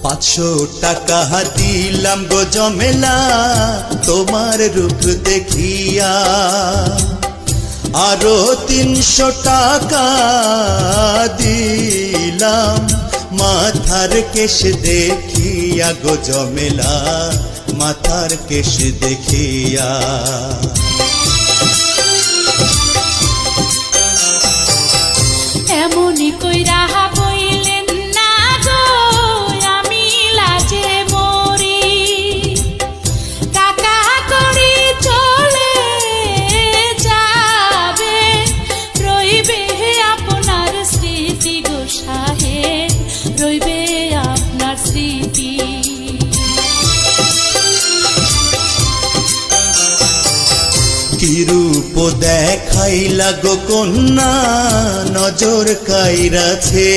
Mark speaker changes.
Speaker 1: 500 টাকা দিলাম গো জমেলা তোমার রূপ দেখিয়া, আরো 300 টাকা দিলাম মাথার কেশ দেখিয়া গো জমেলা মাথার কেশ দেখিয়া।
Speaker 2: এমনি কইরা বইলেন না গো আমি লাজে মরি, টাকা করি চলে যাবে রইবে আপনার স্মৃতি গো সাহেব, রইবে আপনার স্মৃতি।
Speaker 1: কি রূপ দেখাইলা গো কন্যা নজর কাইরাছে,